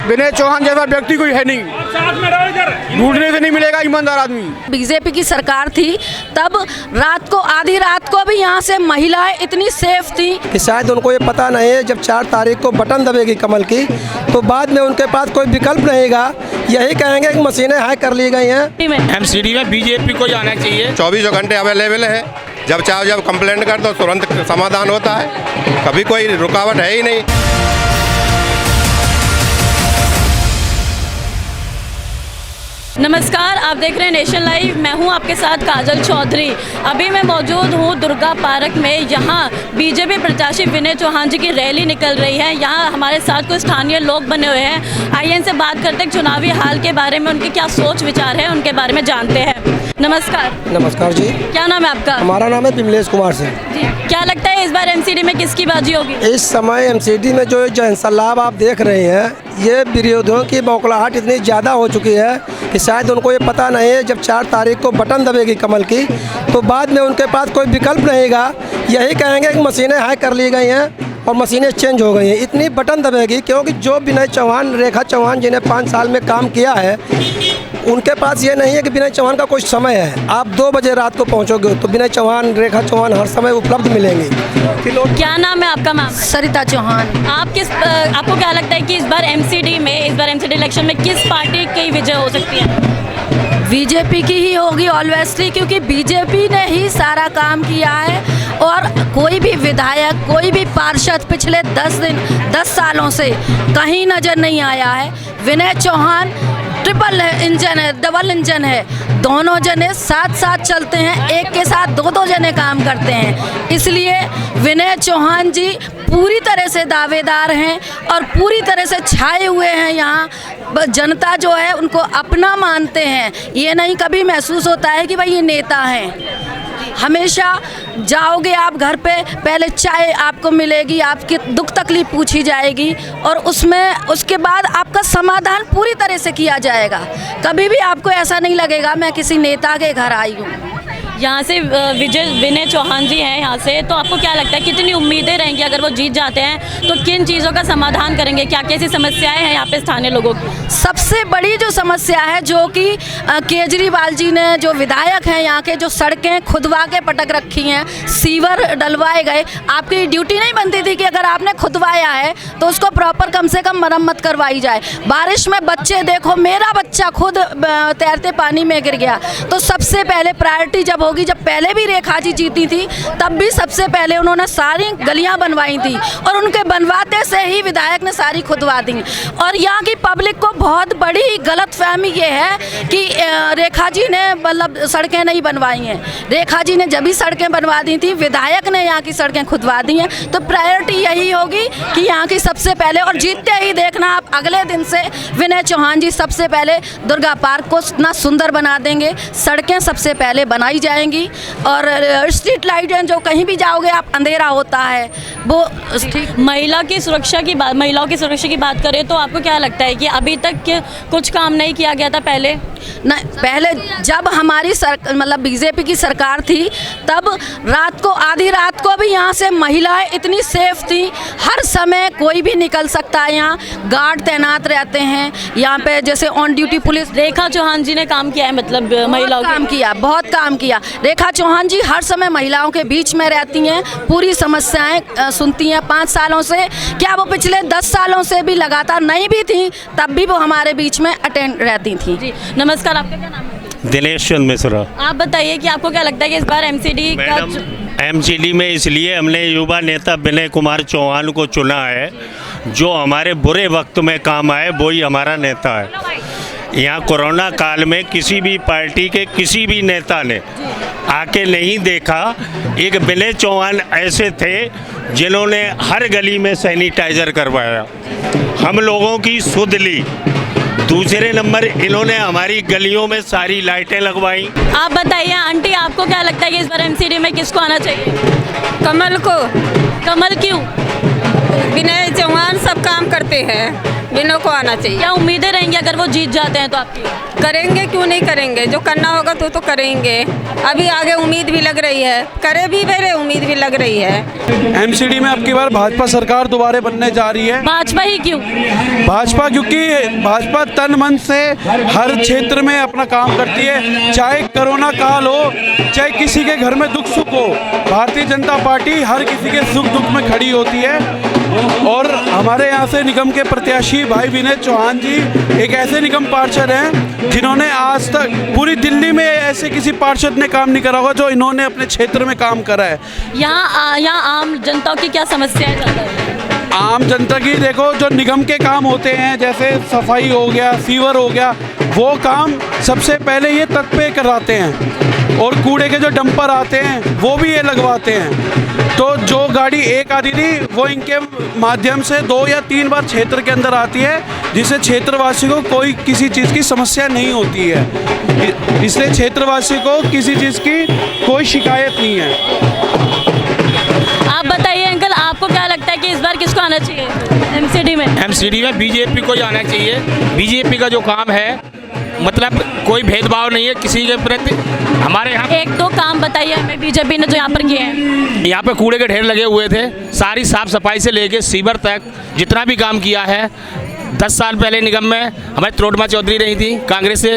विनय चौहान जैसा व्यक्ति कोई है नहीं, ढूंढने से नहीं मिलेगा ईमानदार आदमी। बीजेपी की सरकार थी तब रात को, आधी रात को भी यहाँ से महिलाएं इतनी सेफ थी कि शायद उनको ये पता नहीं है जब 4 तारीख को बटन दबेगी कमल की तो बाद में उनके पास कोई विकल्प रहेगा, यही कहेंगे कि मशीनें हैक कर ली गई हैं। एमसीडी में बीजेपी को जाना चाहिए। 24 घंटे अवेलेबल है, जब चाहो जब कंप्लेंट कर दो तुरंत समाधान होता है, कभी कोई रुकावट है ही नहीं। नमस्कार, आप देख रहे हैं नेशन लाइव। मैं हूं आपके साथ काजल चौधरी। अभी मैं मौजूद हूं दुर्गा पार्क में। यहां बीजेपी प्रत्याशी विनय चौहान जी की रैली निकल रही है। यहां हमारे साथ कुछ स्थानीय लोग बने हुए हैं। आइए इनसे बात करते हैं चुनावी हाल के बारे में, उनके क्या सोच विचार है उनके बारे में जानते हैं। नमस्कार। नमस्कार जी। क्या नाम है आपका? हमारा नाम है विमलेश कुमार सिंह जी। क्या लगता है इस बार एमसीडी में किसकी बाजी होगी? इस समय एमसीडी में जो जनसलाब आप देख रहे हैं, ये विरोधियों की बौखलाहट इतनी ज़्यादा हो चुकी है कि शायद उनको ये पता नहीं है जब 4 तारीख को बटन दबेगी कमल की तो बाद में उनके पास कोई विकल्प रहेगा, यही कहेंगे कि मशीनें हैक कर ली गई हैं और मशीनें चेंज हो गई हैं। इतनी बटन दबेगी क्योंकि जो विनय चौहान, रेखा चौहान जिन्हें 5 साल में काम किया है, उनके पास ये नहीं है कि विनय चौहान का कुछ समय है। आप 2 बजे रात को पहुंचोगे तो विनय चौहान, रेखा चौहान हर समय उपलब्ध मिलेंगे। क्या नाम है आपका? मैम सरिता चौहान। आपको क्या लगता है कि इस बार एमसीडी इलेक्शन में किस पार्टी की विजय हो सकती है? बीजेपी की ही होगी ऑलवेस्ली, क्योंकि बीजेपी ने ही सारा काम किया है और कोई भी विधायक, कोई भी पार्षद पिछले 10 सालों से कहीं नजर नहीं आया है। विनय चौहान ट्रिपल इंजन है, डबल इंजन है, दोनों जने साथ साथ चलते हैं, एक के साथ 2 जने काम करते हैं। इसलिए विनय चौहान जी पूरी तरह से दावेदार हैं और पूरी तरह से छाए हुए हैं। यहाँ जनता जो है उनको अपना मानते हैं। ये नहीं कभी महसूस होता है कि भाई ये नेता हैं। हमेशा जाओगे आप घर पे, पहले चाय आपको मिलेगी, आपकी दुख तकलीफ पूछी जाएगी और उसके बाद आपका समाधान पूरी तरह से किया जाएगा। कभी भी आपको ऐसा नहीं लगेगा मैं किसी नेता के घर आई हूँ। यहाँ से विनय चौहान जी हैं यहाँ से, तो आपको क्या लगता है कितनी उम्मीदें रहेंगी अगर वो जीत जाते हैं तो किन चीज़ों का समाधान करेंगे? क्या कैसी समस्याएं हैं यहाँ पे स्थानीय लोगों की? सबसे बड़ी जो समस्या है, जो कि केजरीवाल जी ने, जो विधायक हैं यहाँ के, जो सड़कें खुदवा के पटक रखी हैं, सीवर डलवाए गए। आपकी ड्यूटी नहीं बनती थी कि अगर आपने खुदवाया है तो उसको प्रॉपर कम से कम मरम्मत करवाई जाए। बारिश में बच्चे देखो, मेरा बच्चा खुद तैरते पानी में गिर गया। तो सबसे पहले प्रायोरिटी जब होगी, जब पहले भी रेखा जी जीती थी तब भी सबसे पहले उन्होंने सारी गलियां बनवाई थी और उनके बनवाते से ही विधायक ने सारी खुदवा दी। और यहाँ की पब्लिक को बहुत बड़ी गलतफहमी ये है कि रेखा जी ने मतलब सड़कें नहीं बनवाई हैं। रेखा जी ने जब भी सड़कें बनवा दी थी, विधायक ने यहाँ की सड़कें खुदवा दी हैं। तो प्रायोरिटी यही होगी कि यहाँ की सबसे पहले, और जीतते ही देखना आप अगले दिन से विनय चौहान जी सबसे पहले दुर्गा पार्क को इतना सुंदर बना देंगे। सड़कें सबसे पहले बनाई जाएंगी और स्ट्रीट लाइटें, जो कहीं भी जाओगे आप अंधेरा होता है वो। महिलाओं की सुरक्षा की बात करें तो आपको क्या लगता है कि अभी तक कुछ काम नहीं किया गया था? पहले जब हमारी मतलब बीजेपी की सरकार थी तब रात को, आधी रात को भी यहाँ से महिलाएं इतनी सेफ थी। हर समय कोई भी निकल सकता है, यहाँ गार्ड तैनात रहते हैं। यहाँ पे जैसे ऑन ड्यूटी पुलिस, रेखा चौहान जी ने काम किया है, मतलब महिलाओं काम किया, बहुत काम किया। रेखा चौहान जी हर समय महिलाओं के बीच में रहती हैं, पूरी समस्याएं सुनती हैं 5 सालों से। क्या वो पिछले 10 सालों से भी लगातार नहीं भी थी तब भी वो हमारे बीच में अटेंड रहती थी। जी नमस्कार, आपका क्या नाम है? दिनेश चंद मिश्रा। आप बताइए कि आपको क्या लगता है कि इस बार एमसीडी में इसलिए हमने युवा नेता विनय कुमार चौहान को चुना है, जो हमारे बुरे वक्त में काम आए, वही हमारा नेता है। यहाँ कोरोना काल में किसी भी पार्टी के किसी भी नेता ने आके नहीं देखा। एक विनय चौहान ऐसे थे जिन्होंने हर गली में सैनिटाइजर करवाया, हम लोगों की सुध ली। दूसरे नंबर इन्होंने हमारी गलियों में सारी लाइटें लगवाई। आप बताइए आंटी, आपको क्या लगता है कि इस बार एमसीडी में किसको आना चाहिए? कमल को। कमल क्यों? विनय चौहान सब काम करते हैं। विनय को आना चाहिए। क्या उम्मीदें रहेंगी अगर वो जीत जाते हैं तो आपकी? करेंगे, क्यों नहीं करेंगे, जो करना होगा तो करेंगे। अभी आगे उम्मीद भी लग रही है, करे भी मेरे उम्मीद भी लग रही है। एमसीडी में अब की बार भाजपा सरकार दोबारा बनने जा रही है। भाजपा ही क्यों? भाजपा क्योंकि भाजपा तन मन से हर क्षेत्र में अपना काम करती है, चाहे कोरोना काल हो, चाहे किसी के घर में दुख सुख हो, भारतीय जनता पार्टी हर किसी के सुख दुख में खड़ी होती है। और हमारे यहाँ से निगम के प्रत्याशी भाई विनय चौहान जी एक ऐसे निगम पार्षद हैं जिन्होंने आज तक पूरी दिल्ली में ऐसे किसी पार्षद ने काम नहीं करा होगा जो इन्होंने अपने क्षेत्र में काम करा है। यहाँ आम जनता की क्या समस्याएं ज़्यादा है? आम जनता की देखो, जो निगम के काम होते हैं जैसे सफाई हो गया, सीवर हो गया, वो काम सबसे पहले ये तट पे कराते हैं और कूड़े के जो डंपर आते हैं वो भी ये लगवाते हैं। तो जो गाड़ी एक आती थी वो इनके माध्यम से 2 या 3 बार क्षेत्र के अंदर आती है, जिससे क्षेत्रवासी को कोई किसी चीज़ की समस्या नहीं होती है। इसलिए क्षेत्रवासी को किसी चीज़ की कोई शिकायत नहीं है। आप बताइए अंकल, आपको क्या लगता है कि इस बार किसको आना चाहिए एमसीडी में? एमसीडी में बीजेपी को जाना चाहिए। बीजेपी का जो काम है, मतलब कोई भेदभाव नहीं है किसी के प्रति। हमारे यहाँ एक दो काम बताइए हमें बीजेपी ने जो यहाँ पर किए हैं। यहाँ पे कूड़े के ढेर लगे हुए थे, सारी साफ सफाई से लेके सीवर तक जितना भी काम किया है। 10 साल पहले निगम में हमारी त्रोटमा चौधरी रही थी कांग्रेस से,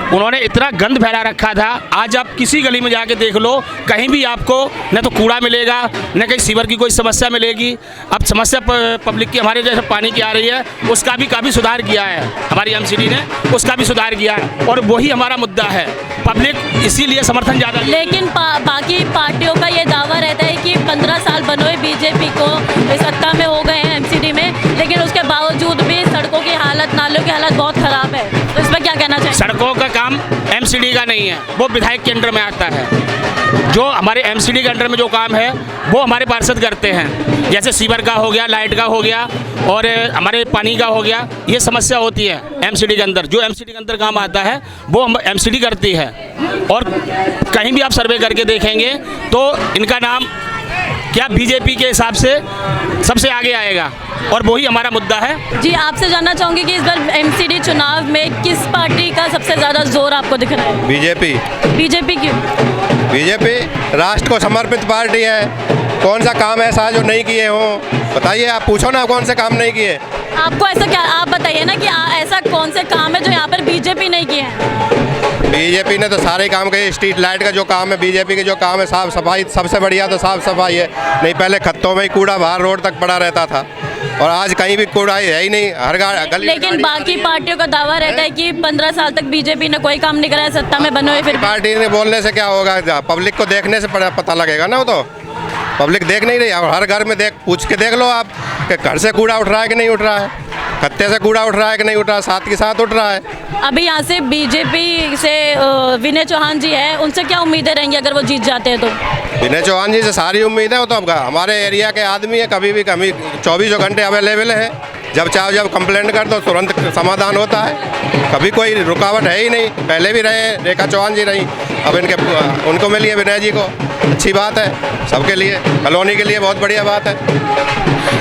उन्होंने इतना गंद फैला रखा था। आज आप किसी गली में जाके देख लो, कहीं भी आपको न तो कूड़ा मिलेगा न कहीं सीवर की कोई समस्या मिलेगी। अब समस्या पब्लिक की हमारे जैसे पानी की आ रही है, उसका भी काफ़ी सुधार किया है हमारी एमसीडी ने, उसका भी सुधार किया है और वही हमारा मुद्दा है। पब्लिक इसीलिए समर्थन ज़्यादा। लेकिन बाकी पार्टियों का ये दावा रहता है कि 15 साल बने बीजेपी को सत्ता में हो गए हैं एमसीडी में, लेकिन उसके बावजूद भी सड़कों की हालत, नालों की हालत बहुत ख़राब है। तो इस पर क्या कहना चाहिए? सड़कों का काम एमसीडी का नहीं है, वो विधायक के अंडर में आता है। जो हमारे एमसीडी के अंडर में जो काम है वो हमारे पार्षद करते हैं, जैसे सीवर का हो गया, लाइट का हो गया और हमारे पानी का हो गया। ये समस्या होती है एमसीडी के अंदर, जो एमसीडी के अंदर काम आता है वो एमसीडी करती है। और कहीं भी आप सर्वे करके देखेंगे तो इनका नाम क्या बीजेपी के हिसाब से सबसे आगे आएगा और वही हमारा मुद्दा है। जी, आपसे जानना चाहूँगी कि इस बार एमसीडी चुनाव में किस पार्टी का सबसे ज़्यादा जोर आपको दिख रहा है? बीजेपी। बीजेपी क्यों? बीजेपी राष्ट्र को समर्पित पार्टी है। कौन सा काम ऐसा है जो नहीं किए हों? बताइए, आप पूछो ना कौन से काम नहीं किए। आपको ऐसा क्या, आप बताइए ना कि ऐसा कौन से काम है जो यहाँ पर बीजेपी नहीं किए हैं? बीजेपी ने तो सारे काम किए। स्ट्रीट लाइट का जो काम है, बीजेपी के जो काम है, साफ सफाई सबसे बढ़िया तो साफ सफाई है। नहीं पहले खत्तों में ही कूड़ा बाहर रोड तक पड़ा रहता था और आज कहीं भी कूड़ा है ही नहीं, हर गली। लेकिन बाकी पार्टियों का दावा रहता है कि 15 साल तक बीजेपी ने कोई काम नहीं कराया, सत्ता में बने हुए। फिर पार्टी ने बोलने से क्या होगा? पब्लिक को देखने से पता लगेगा ना। वो तो पब्लिक देख नहीं रही। हर घर में पूछ के देख लो आप कि घर से कूड़ा उठ रहा है कि नहीं उठ रहा है, खत्ते से कूड़ा उठ रहा है कि नहीं उठ रहा है, साथ के साथ उठ रहा है। अभी यहाँ से बीजेपी से विनय चौहान जी हैं, उनसे क्या उम्मीदें रहेंगी अगर वो जीत जाते हैं तो? विनय चौहान जी से सारी उम्मीद है। वो तो हमारे एरिया के आदमी है, कभी भी 24 घंटे अवेलेबल है। जब चाहो जब कंप्लेंट कर दो तुरंत समाधान होता है। कभी कोई रुकावट है ही नहीं। पहले भी रहे, रेखा चौहान जी रही, अब उनको मिली है विनय जी को। अच्छी बात है सबके लिए, कॉलोनी के लिए बहुत बढ़िया बात है।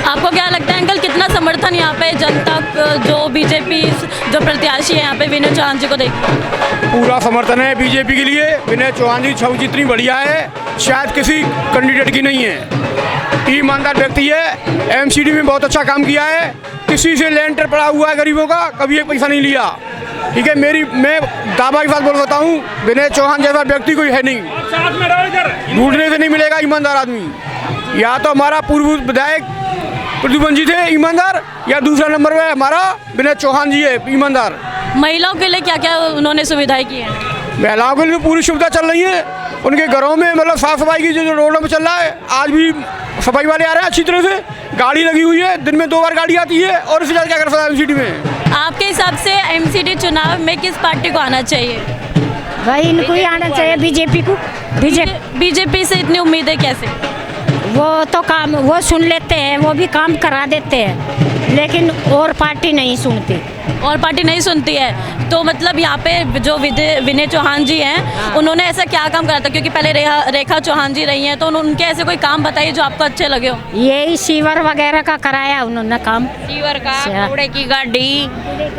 आपको क्या लगता है अंकल, कितना समर्थन यहाँ पे जनता जो बीजेपी जो प्रत्याशी है यहाँ पे विनय चौहान जी को देखिए? पूरा समर्थन है बीजेपी के लिए। विनय चौहान जी छवि जितनी बढ़िया है शायद किसी कैंडिडेट की नहीं है। ईमानदार व्यक्ति है, एमसीडी में बहुत अच्छा काम किया है। किसी से लेंटर पड़ा हुआ है गरीबों का, कभी एक पैसा नहीं लिया। ठीक है, मैं दावा के साथ बोल सकता हूँ, विनय चौहान जैसा व्यक्ति कोई है नहीं। ढूंढने से नहीं मिलेगा ईमानदार आदमी। या तो हमारा पूर्व विधायक प्रद्युमन जी थे ईमानदार, या दूसरा नंबर में हमारा विनय चौहान जी है ईमानदार। महिलाओं के लिए क्या क्या उन्होंने सुविधाएं की हैं? महिलाओं के लिए पूरी सुविधा चल रही है। उनके घरों में मतलब साफ सफाई की जो रोडों में चल रहा है, आज भी सफाई वाले आ रहे हैं अच्छी तरह से। गाड़ी लगी हुई है, दिन में 2 बार गाड़ी आती है। और इससे ज़्यादा क्या कर सकता है एमसीडी में? आपके हिसाब से एमसीडी चुनाव में किस पार्टी को आना चाहिए? भाई इनको ही आना चाहिए, बीजेपी को। बीजेपी से इतनी उम्मीदें कैसे? वो तो काम वो सुन लेते हैं, वो भी काम करा देते हैं। लेकिन और पार्टी नहीं सुनती। और पार्टी नहीं सुनती है तो मतलब यहाँ पे जो विनय चौहान जी हैं उन्होंने ऐसा क्या काम करा था, क्योंकि पहले रेखा चौहान जी रही हैं, तो उनके ऐसे कोई काम बताइए जो आपको अच्छे लगे हो। यही सीवर वगैरह का कराया उन्होंने काम। सीवर का, कूड़े की गाड़ी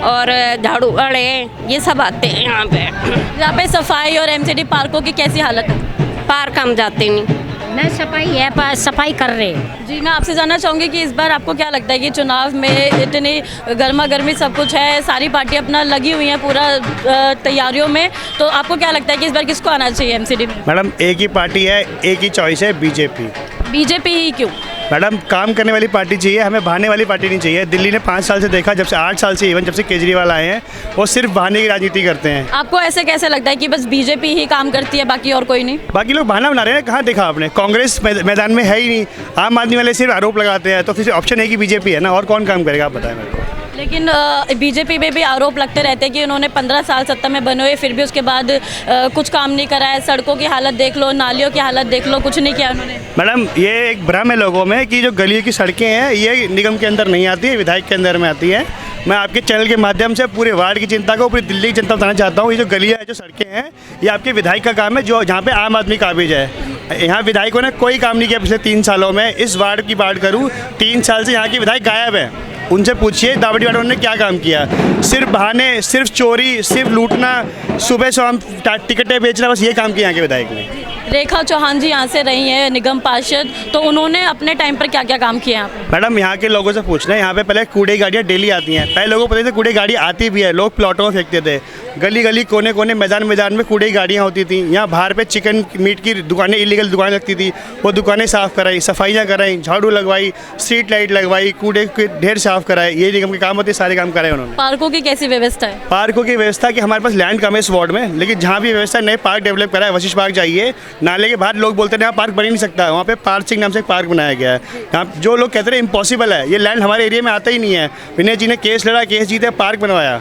और झाड़ू वाले ये सब आते हैं यहाँ पे। यहाँ पे सफाई और एमसीडी पार्कों की कैसी हालत है? पार्क हम जाते नहीं। नहीं सफाई है, पर सफाई कर रहे हैं। जी, मैं आपसे जानना चाहूँगी कि इस बार आपको क्या लगता है कि चुनाव में इतनी गर्मा गर्मी सब कुछ है, सारी पार्टियाँ अपना लगी हुई हैं पूरा तैयारियों में, तो आपको क्या लगता है कि इस बार किसको आना चाहिए एमसीडी में? मैडम एक ही पार्टी है, एक ही चॉइस है, बीजेपी। बीजेपी ही क्यों? मैडम काम करने वाली पार्टी चाहिए, हमें बहाने वाली पार्टी नहीं चाहिए। दिल्ली ने 5 साल से देखा, जब से 8 साल से इवन जब से केजरीवाल आए हैं, वो सिर्फ बहाने की राजनीति करते हैं। आपको ऐसे कैसे लगता है कि बस बीजेपी ही काम करती है, बाकी और कोई नहीं? बाकी लोग बहाना बना रहे हैं। कहाँ देखा आपने? कांग्रेस मैदान में है ही नहीं, आम आदमी वाले सिर्फ आरोप लगाते हैं, तो फिर ऑप्शन है कि बीजेपी है ना, और कौन काम करेगा आप बताएं मेरे को। लेकिन बीजेपी में भी आरोप लगते रहते हैं कि उन्होंने 15 साल सत्ता में बने हुए, फिर भी उसके बाद कुछ काम नहीं करा है। सड़कों की हालत देख लो, नालियों की हालत देख लो, कुछ नहीं किया उन्होंने। मैडम ये एक भ्रम है लोगों में कि जो गलियों की सड़कें हैं ये निगम के अंदर नहीं आती है, विधायक के अंदर में आती है। मैं आपके चैनल के माध्यम से पूरे वार्ड की चिंता को, पूरी दिल्ली की जनता बताना चाहता हूँ, ये जो गलियाँ जो सड़कें हैं ये आपके विधायक का काम है, जो जहाँ पे आम आदमी काबिज है। यहाँ विधायकों ने कोई काम नहीं किया पिछले 3 सालों में। इस वार्ड की बात करूँ, 3 साल से यहाँ के विधायक गायब हैं। उनसे पूछिए दावड़ी वालों ने क्या काम किया। सिर्फ बहाने, सिर्फ चोरी, सिर्फ लूटना, सुबह शाम टिकटें बेचना, बस ये काम किया यहाँ के विधायक ने। रेखा चौहान जी यहाँ से रही हैं निगम पार्षद, तो उन्होंने अपने टाइम पर क्या क्या काम किया यहाँ पे? मैडम यहाँ के लोगों से पूछना है, यहाँ पे पहले कूड़े की गाड़ियाँ डेली आती हैं। पहले लोगों को पता था कूड़े की गाड़ी आती भी है, लोग प्लॉटों में फेंकते थे। गली गली कोने कोने मैदान मैदान में कूड़े की गाड़ियाँ होती थी। यहाँ बाहर पे चिकन मीट की दुकानें, इलीगल दुकानें लगती थी, वो दुकानें साफ़ कराई, सफाइयाँ कराई, झाड़ू लगवाई, स्ट्रीट लाइट लगवाई, कूड़े के ढेर साफ़ कराए। ये निगम के काम होते, सारे काम कराए उन्होंने। पार्कों की कैसी व्यवस्था है? पार्कों की व्यवस्था कि हमारे पास लैंड कम है इस वार्ड में, लेकिन जहाँ भी व्यवस्था नए पार्क डेवलप करा है, वशिष्ठ पार्क जाइए, नाले के बाहर लोग बोलते हैं यहाँ पार्क बन ही नहीं सकता, वहाँ पे पार्क सिंह नाम से एक पार्क बनाया गया है। यहाँ जो लोग कहते हैं इम्पॉसिबल है, ये लैंड हमारे एरिया में आता ही नहीं है। विनय जी ने केस लड़ा, केस जीते, पार्क बनवाया।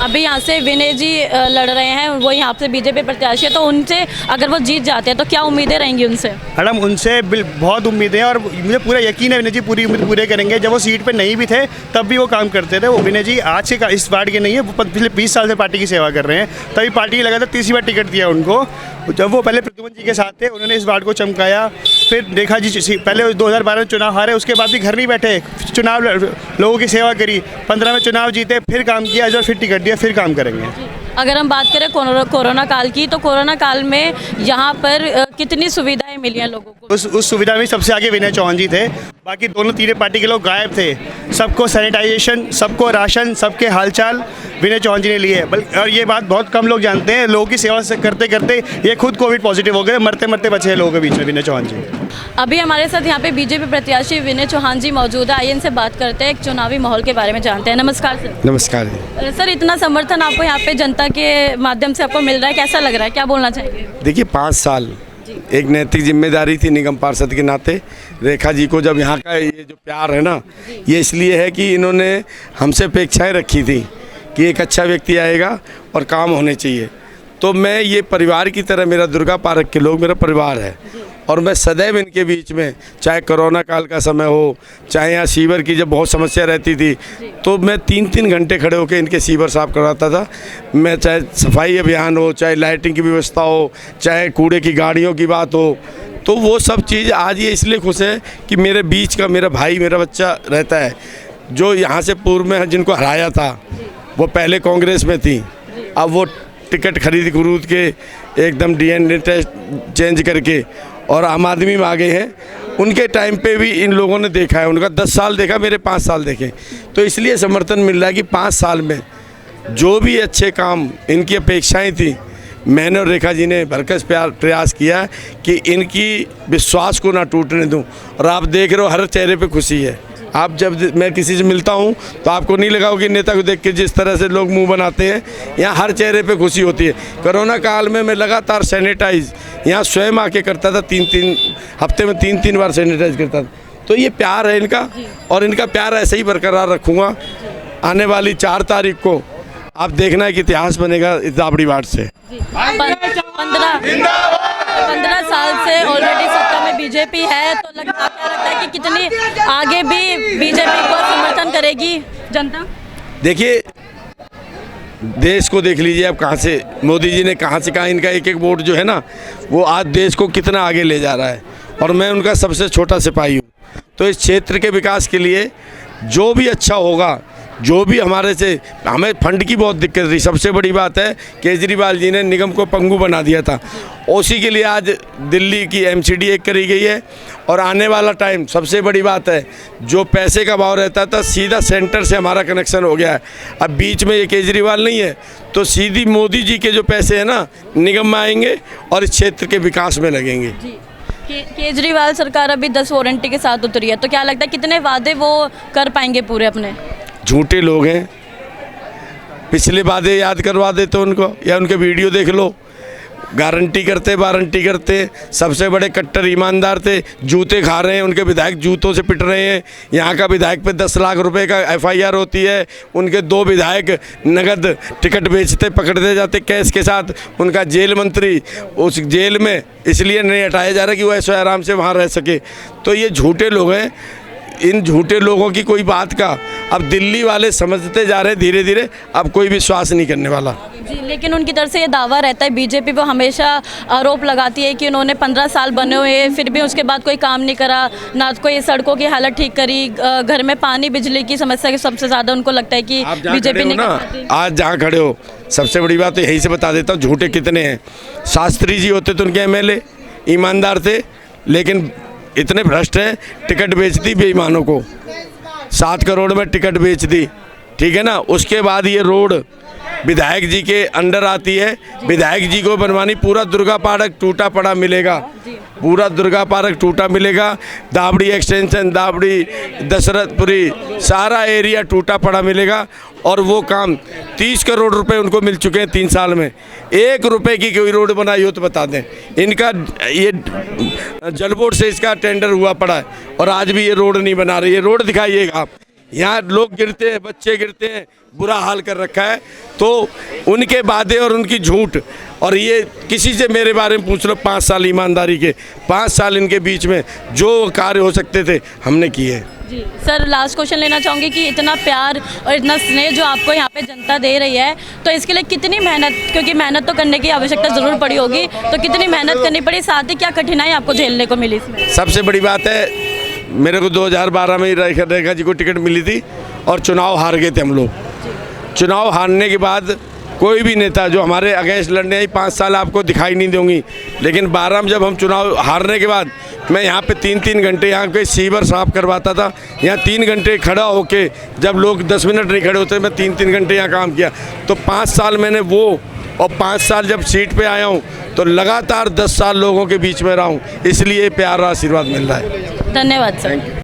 अभी यहाँ से विनय जी लड़ रहे हैं, वो यहाँ से बीजेपी प्रत्याशी है, तो उनसे अगर वो जीत जाते हैं तो क्या उम्मीदें रहेंगी उनसे? मैडम उनसे बहुत उम्मीदें हैं और मुझे पूरा यकीन है विनय जी पूरी उम्मीद पूरे करेंगे। जब वो सीट पे नहीं भी थे तब भी वो काम करते थे। वो विनय जी आज से इस वार्ड के नहीं है, वो पिछले 20 साल से पार्टी की सेवा कर रहे हैं। तभी पार्टी लगातार 3री बार टिकट दिया उनको। जब वो पहले प्रद्युमन जी के साथ थे, उन्होंने इस वार्ड को चमकाया। फिर रेखा जी पहले 2012 में चुनाव हारे, उसके बाद भी घर नहीं बैठे, चुनाव लोगों की सेवा करी, 15 में चुनाव जीते, फिर काम किया, जो फिर टिकट दिया, फिर काम करेंगे। अगर हम बात करें कोरोना काल की, तो कोरोना काल में यहाँ पर कितनी सुविधाएं मिली हैं लोगों को? उस सुविधा में सबसे आगे विनय चौहान जी थे, बाकी दोनों तीनों पार्टी के लोग गायब थे। सबको सैनिटाइजेशन, सबको राशन, सबके हालचाल विनय चौहान जी ने लिए। और ये बात बहुत कम लोग जानते हैं, लोगों की सेवा से करते करते ये खुद कोविड पॉजिटिव हो गए, मरते मरते बचे हैं लोगों के बीच में विनय चौहान जी। अभी हमारे साथ यहाँ पे बीजेपी प्रत्याशी विनय चौहान जी मौजूद है, आइए इनसे बात करते हैं, एक चुनावी माहौल के बारे में जानते हैं। नमस्कार सर। नमस्कार। सर, इतना समर्थन आपको यहाँ पे जनता के माध्यम से आपको मिल रहा है, कैसा लग रहा है, क्या बोलना चाहिए? देखिए 5 साल एक नैतिक जिम्मेदारी थी निगम पार्षद के नाते। रेखा जी को जब यहाँ का ये जो प्यार है ना, ये इसलिए है कि इन्होंने हमसे अपेक्षाएं रखी थी कि एक अच्छा व्यक्ति आएगा और काम होने चाहिए। तो मैं ये परिवार की तरह, मेरा दुर्गा पार्क के लोग मेरा परिवार है और मैं सदैव इनके बीच में, चाहे कोरोना काल का समय हो, चाहे यहाँ सीवर की जब बहुत समस्या रहती थी, तो मैं 3-3 घंटे खड़े होकर इनके सीवर साफ करवाता था। मैं चाहे सफाई अभियान हो, चाहे लाइटिंग की व्यवस्था हो, चाहे कूड़े की गाड़ियों की बात हो, तो वो सब चीज़ आज ये इसलिए खुश है कि मेरे बीच का मेरा भाई, मेरा बच्चा रहता है, जो यहाँ से पूर्व में जिनको हराया था, वो पहले कांग्रेस में थी, अब वो टिकट खरीद के एकदम DNA टेस्ट चेंज करके और आम आदमी में आ गए हैं। उनके टाइम पे भी इन लोगों ने देखा है, उनका 10 साल देखा, मेरे 5 साल देखे, तो इसलिए समर्थन मिल रहा है कि 5 साल में जो भी अच्छे काम इनकी अपेक्षाएं थी, मैंने और रेखा जी ने भरकस प्रयास किया कि इनकी विश्वास को ना टूटने दूं। और आप देख रहे हो हर चेहरे पे खुशी है। आप जब मैं किसी से मिलता हूं तो आपको नहीं लगा कि नेता को देख के जिस तरह से लोग मुंह बनाते हैं, यहाँ हर चेहरे पे खुशी होती है। कोरोना काल में मैं लगातार सैनिटाइज यहाँ स्वयं आके करता था, 3-3 हफ्ते में 3-3 बार सैनिटाइज करता था। तो ये प्यार है इनका और इनका प्यार ऐसे ही बरकरार रखूँगा। आने वाली 4 तारीख को आप देखना है कि इतिहास बनेगा इस दावड़ी वार्ड से। 15 15 साल से ऑलरेडी सत्ता में बीजेपी है, तो क्या लगता है कि कितनी आगे भी बीजेपी को समर्थन करेगी जनता? देखिए, देश को देख लीजिए अब कहाँ से मोदी जी ने कहाँ से कहाँ इनका एक एक वोट जो है ना वो आज देश को कितना आगे ले जा रहा है, और मैं उनका सबसे छोटा सिपाही हूँ। तो इस क्षेत्र के विकास के लिए जो भी अच्छा होगा, जो भी हमारे से, हमें फंड की बहुत दिक्कत थी। सबसे बड़ी बात है केजरीवाल जी ने निगम को पंगु बना दिया था, उसी के लिए आज दिल्ली की एमसीडी एक करी गई है। और आने वाला टाइम, सबसे बड़ी बात है, जो पैसे का भाव रहता था सीधा सेंटर से हमारा कनेक्शन हो गया है। अब बीच में ये केजरीवाल नहीं है, तो सीधी मोदी जी के जो पैसे हैं ना निगम में आएंगे और इस क्षेत्र के विकास में लगेंगे। केजरीवाल सरकार अभी 10 वारंटी के साथ उतरी है, तो क्या लगता है कितने वादे वो कर पाएंगे पूरे अपने? झूठे लोग हैं, पिछले वादे याद करवा देते उनको, या उनके वीडियो देख लो। गारंटी करते वारंटी करते, सबसे बड़े कट्टर ईमानदार थे, जूते खा रहे हैं, उनके विधायक जूतों से पिट रहे हैं। यहाँ का विधायक पे 10 लाख रुपए का FIR होती है, उनके 2 विधायक नगद टिकट बेचते पकड़ते जाते कैश के साथ। उनका जेल मंत्री उस जेल में इसलिए नहीं हटाया जा रहा कि वो ऐसे आराम से वहाँ रह सके। तो ये झूठे लोग हैं, इन झूठे लोगों की कोई बात का अब दिल्ली वाले समझते जा रहे हैं धीरे धीरे, अब कोई विश्वास नहीं करने वाला जी। लेकिन उनकी तरफ से ये दावा रहता है, बीजेपी वो हमेशा आरोप लगाती है कि उन्होंने 15 साल बने हुए फिर भी उसके बाद कोई काम नहीं करा, ना कोई सड़कों की हालत ठीक करी, घर में पानी बिजली की समस्या की सबसे ज़्यादा उनको लगता है कि बीजेपी ने ना। आज जहाँ खड़े हो, सबसे बड़ी बात तो यही से बता देता हूँ झूठे कितने हैं। शास्त्री जी होते तो उनके MLA ईमानदार थे, लेकिन इतने भ्रष्ट हैं, टिकट बेच दी बेईमानों को, 7 करोड़ में टिकट बेच दी, ठीक है ना। उसके बाद ये रोड विधायक जी के अंडर आती है, विधायक जी को बनवानी, पूरा दुर्गा पार्क टूटा पड़ा मिलेगा, पूरा दुर्गा पार्क टूटा मिलेगा। दाबड़ी एक्सटेंशन, दाबड़ी, दशरथपुरी, सारा एरिया टूटा पड़ा मिलेगा। और वो काम 30 करोड़ रुपए उनको मिल चुके हैं 3 साल में। 1 रुपए की कोई रोड बनाई हो तो बता दें। इनका ये जल बोर्ड से इसका टेंडर हुआ पड़ा है और आज भी ये रोड नहीं बना रही है। रोड दिखाइएगा आप, यहाँ लोग गिरते हैं, बच्चे गिरते हैं, बुरा हाल कर रखा है। तो उनके वादे और उनकी झूठ, और ये किसी से मेरे बारे में पूछ लो 5 साल ईमानदारी के, 5 साल इनके बीच में जो कार्य हो सकते थे हमने किए। जी सर, लास्ट क्वेश्चन लेना चाहूँगी कि इतना प्यार और इतना स्नेह जो आपको यहाँ पे जनता दे रही है, तो इसके लिए कितनी मेहनत, क्योंकि मेहनत तो करने की आवश्यकता ज़रूर पड़ी होगी, तो कितनी मेहनत करनी पड़ी, साथ ही क्या कठिनाई आपको झेलने को मिली इसमें? सबसे बड़ी बात है, मेरे को 2012 में ही रेखा जी को टिकट मिली थी और चुनाव हार गए थे हम लोग। चुनाव हारने के बाद कोई भी नेता जो हमारे अगेंस्ट लड़ने आई 5 साल आपको दिखाई नहीं दूंगी, लेकिन 12 में जब हम चुनाव हारने के बाद मैं यहाँ पे 3-3 घंटे यहाँ पे सीवर साफ करवाता था। यहाँ 3 घंटे खड़ा होके, जब लोग 10 मिनट नहीं खड़े होते, मैं 3-3 घंटे यहाँ काम किया। तो 5 साल मैंने वो, और 5 साल जब सीट पे आया हूँ तो लगातार 10 साल लोगों के बीच में रहा हूँ, इसलिए प्यार और आशीर्वाद मिल रहा है। धन्यवाद सर।